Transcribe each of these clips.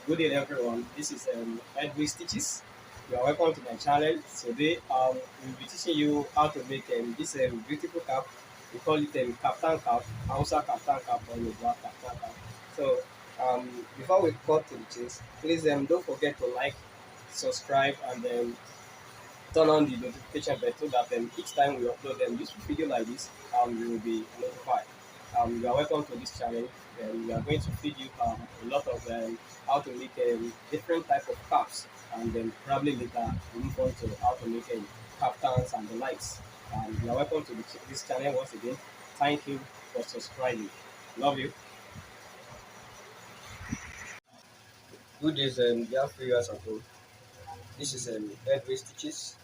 Good day, everyone. This is Edwin Stitches. You are welcome to my channel. Today, we'll be teaching you how to make this beautiful cap. We call it Kaftan cap, Hausa Kaftan cap, or Yoruba Kaftan cap. So, before we cut to the chase, please don't forget to like, subscribe, and turn on the notification bell so that each time we upload useful video like this, you will be notified. You are welcome to this channel. We are going to feed you a lot of how to make different type of caps, and then probably later we move on to how to make captains and the likes. You are welcome to this channel once again. Thank you for subscribing. Love you. Good days, dear viewers at home. This is Edwin Stitches.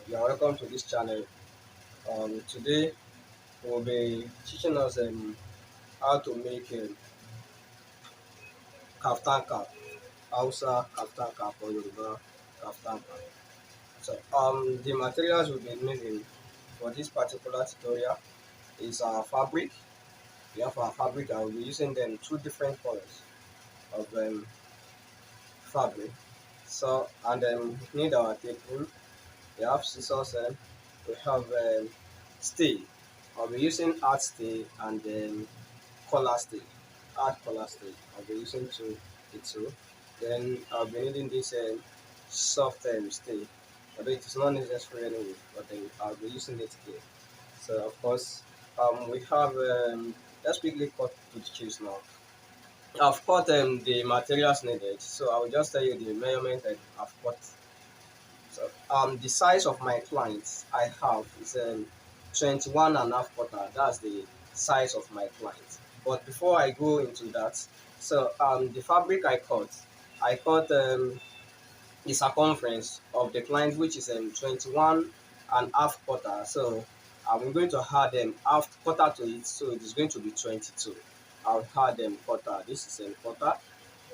You are welcome to this channel. Today will be teaching us how to make kaftan cap, Hausa kaftan cap or Yoruba kaftan cap. So the materials we'll be needing for this particular tutorial is our fabric. We have our fabric and we'll be using them two different colors of fabric. So and then we need our tape rule. We have scissors. We have stay. I'll be using art stay and then color stay, art color stay. I'll be using the two. Then I'll be needing this soft stay. Although it is not necessary anyway, but then I'll be using it here. So of course, we have let's quickly cut to the chase now. I've cut the materials needed, so I'll just tell you the measurement that I've cut. So the size of my clients I have is 21 and a half quarter. That's the size of my client. But before I go into that, so the fabric I cut the circumference of the client, which is 21 and a half quarter. So I'm going to add half quarter to it, so it is going to be 22. I'll add quarter. This is quarter,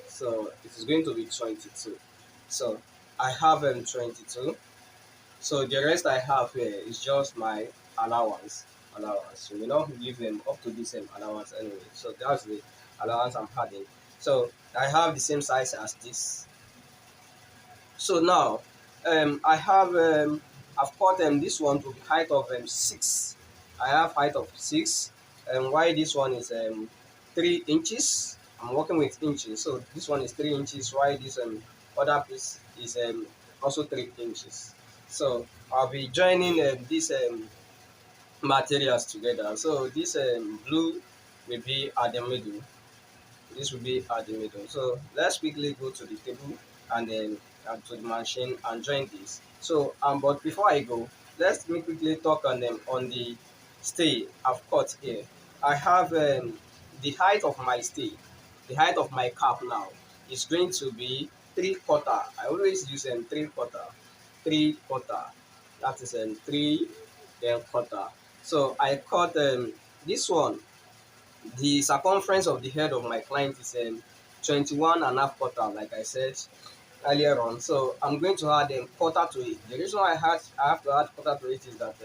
so it is going to be 22. So I have 22. So the rest I have here is just my allowance. Allowance. We will not give them up to this allowance anyway. So that's the allowance I'm adding. So I have the same size as this. So now I have I've cut this one to the height of 6. I have height of 6, and why this one is 3 inches. I'm working with inches, so this one is 3 inches. Why this other piece is also 3 inches. So I'll be joining these materials together. So this blue will be at the middle. This will be at the middle. So let's quickly go to the table and then to the machine and join this. So but before I go, let me quickly talk on the stay I've cut here. I have the height of my stay, the height of my cap now is going to be 3/4. I always use 3/4, 3/4. That is 3 then quarter. So I cut this one. The circumference of the head of my client is 21 and a half quarter, like I said earlier on. So I'm going to add quarter to it. The reason why I have to add quarter to it is that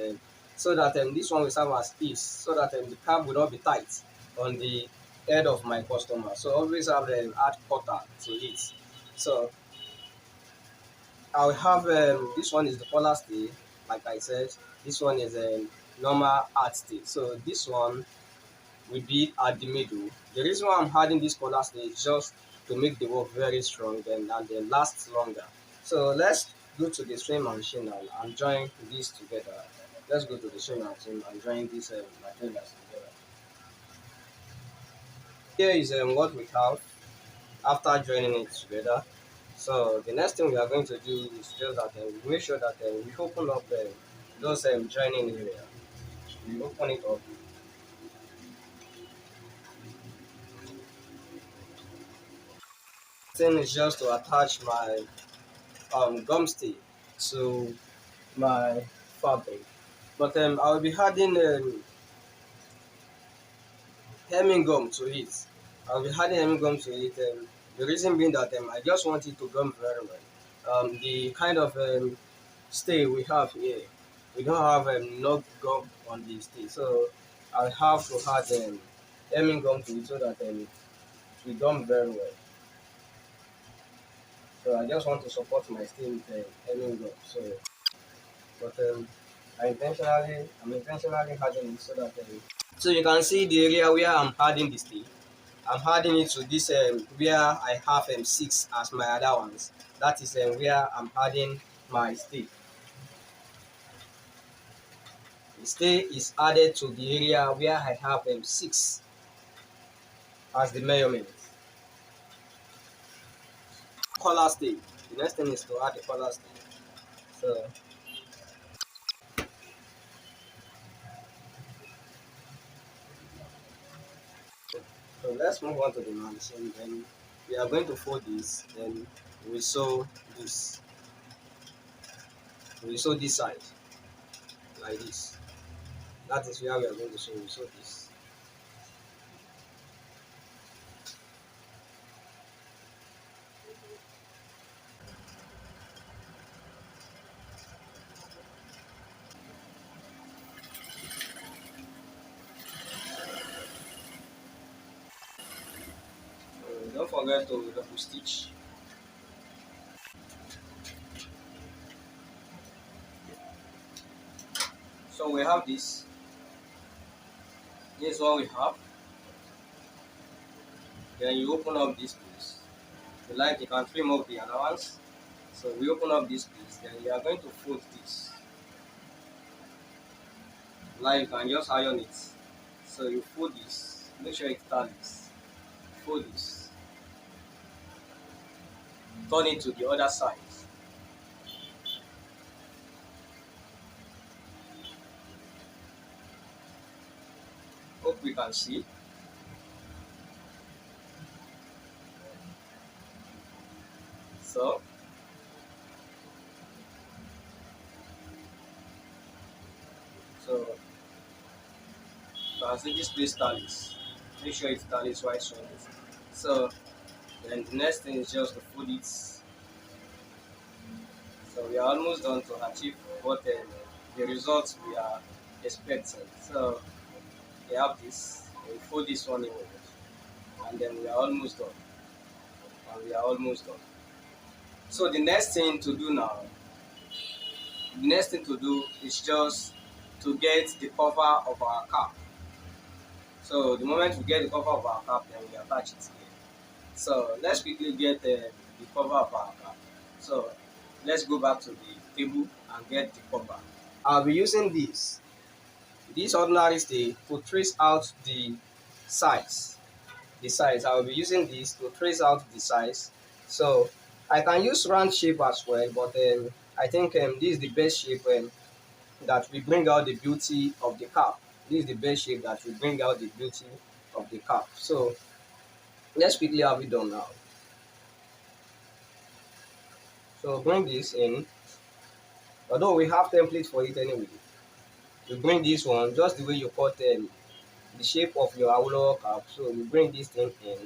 so that this one will serve as ease, so that the cap will not be tight on the head of my customer. So always have add quarter to it. So I'll have this one is the color stay, like I said. This one is a normal art stay. So this one will be at the middle. The reason why I'm adding this color stay is just to make the work very strong and then last longer. So let's go to the sewing machine and join these together. Let's go to the sewing machine and join these materials together. Here is what we have after joining it together. So the next thing we are going to do is just that we make sure that we open up those joining area. We open it up. Thing is just to attach my gum stick to my fabric, but I'll be adding hemming gum to it. I'll be adding hemming gum to it. The reason being that I just want it to gum very well. The kind of stay we have here, we don't have no gum on the stay, so I'll have to add hemming gum to it so that it will gum very well. So I just want to support my stay with any job. So, but I'm intentionally adding it so that. So you can see the area where I'm adding the stay. I'm adding it to this where I have 6 as my allowance. That is where I'm adding my stay. The stay is added to the area where I have 6 as the measurement. Color stay. The next thing is to add the color stay. So, so let's move on to the mansion. Then we are going to fold this. Then we sew this. We sew this side like this. That is where we are going to sew. We sew this. Don't forget to double stitch. So we have this. This is what we have. Then you open up this piece. If you like, you can trim up the allowance. So we open up this piece. Then you are going to fold this. Like you can just iron it. So you fold this. Make sure it tallies. Fold this. Turn it to the other side. Hope we can see. So so you can see this place tallies. Make sure it tallies while showing it. So then the next thing is just to fold it. So we are almost done to achieve what the results we are expecting. So we have this, we fold this one in, and then we are almost done. And we are almost done. So the next thing to do is just to get the cover of our cap. So the moment we get the cover of our cap, then we attach it here. So let's quickly get the cover of our cap. So let's go back to the table and get the cover. I'll be using this ordinary stay to trace out the size. I will be using this to trace out the size. So I can use round shape as well, but I think this is the best shape that will bring out the beauty of the cap. This is the best shape that will bring out the beauty of the cap. So let's quickly have it done now. So bring this in. Although we have template for it anyway, you bring this one just the way you cut the shape of your Awolowo cap. So you bring this thing in.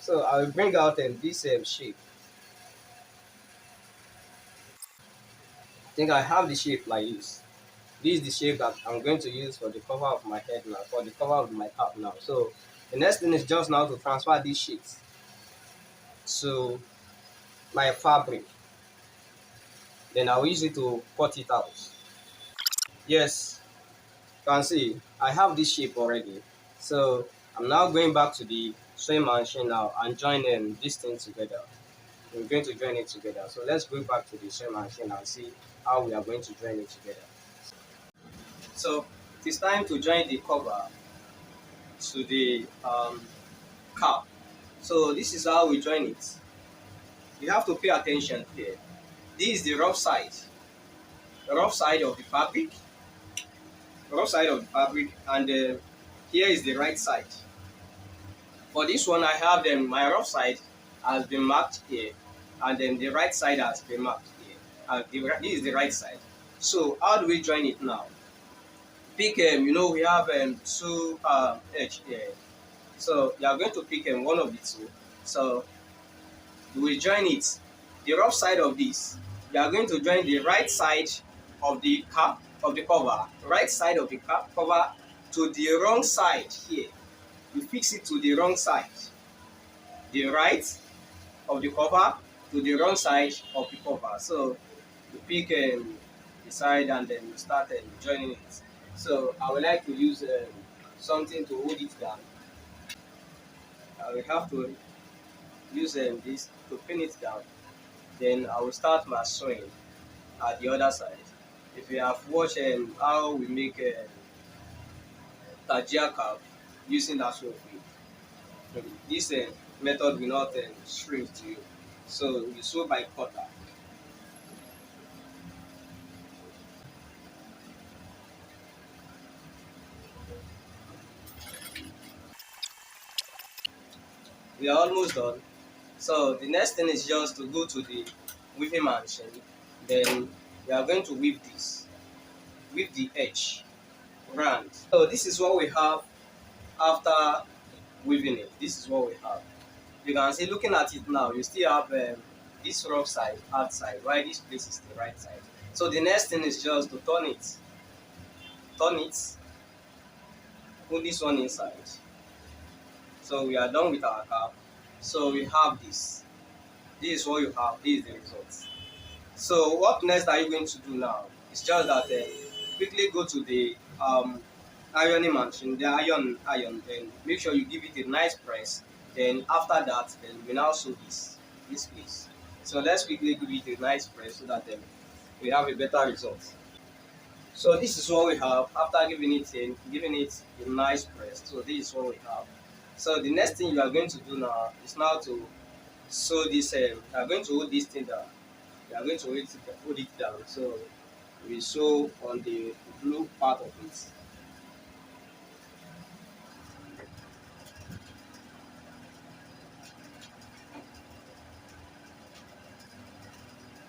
So I will bring out this shape. I think I have the shape like this. This is the shape that I'm going to use for the cover of my head now, for the cover of my cap now. So the next thing is just now to transfer these sheets to my fabric. Then I'll use it to cut it out. Yes, you can see I have this shape already. So I'm now going back to the sewing machine now and joining this thing together. We're going to join it together. So let's go back to the sewing machine and see how we are going to join it together. So it is time to join the cover to the cap. So this is how we join it. You have to pay attention here. This is the rough side of the fabric, and here is the right side. For this one, I have my rough side has been marked here, and then the right side has been marked here. This is the right side. So how do we join it now? Pick we have two edge here. So you are going to pick one of the two. So you will join it. The rough side of this, you are going to join the right side of the cap of the cover, right side of the cap cover to the wrong side here. You fix it to the wrong side. The right of the cover to the wrong side of the cover. So you pick the side and then you start joining it. So I would like to use something to hold it down. I will have to use this to pin it down. Then I will start my sewing at the other side. If you have watched how we make tajia cap using that sort of thing, this method will not shrink to you. So we sew by quarter. We are almost done. So the next thing is just to go to the weaving machine. Then we are going to weave this, weave the edge round. So this is what we have after weaving it. This is what we have. You can see, looking at it now, you still have this rough side outside, while this place is the right side. So the next thing is just to turn it, put this one inside. So we are done with our cap. So we have this. This is what you have. This is the result. So what next are you going to do now? It's just that quickly go to the ironing machine, the iron, then make sure you give it a nice press. Then after that, then we now sew this piece. So let's quickly give it a nice press so that we have a better result. So this is what we have after giving it a nice press. So this is what we have. So the next thing you are going to do now is now to sew this. You are going to hold this thing down. You are going to hold it down. So we sew on the blue part of it.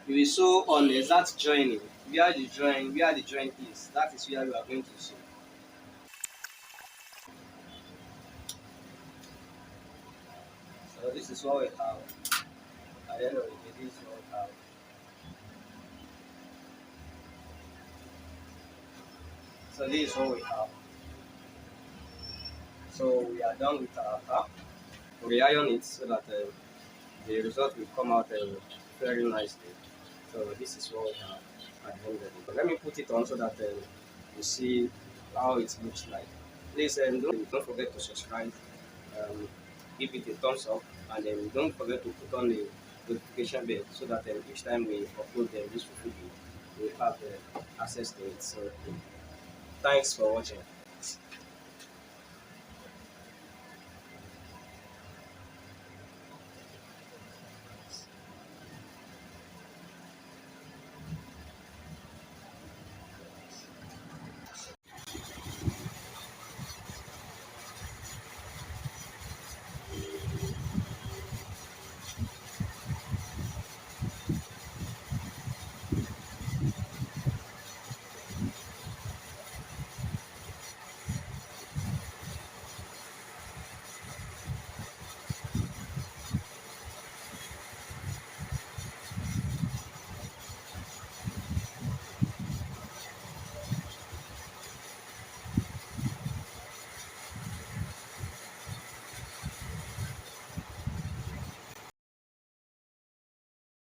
You will sew on the exact joining where the join is. That is where you are going to sew. So this is what we have. At the end of the day, this is what we have. So this is what we have. So we are done with our cap. We iron it so that the result will come out very nicely. So this is what we have at the end of the day. Let me put it on so that you see how it looks like. Please don't forget to subscribe, um, give it a thumbs up, and then don't forget to put on the notification bell so that each time we upload this video, we have access to it. So thanks for watching.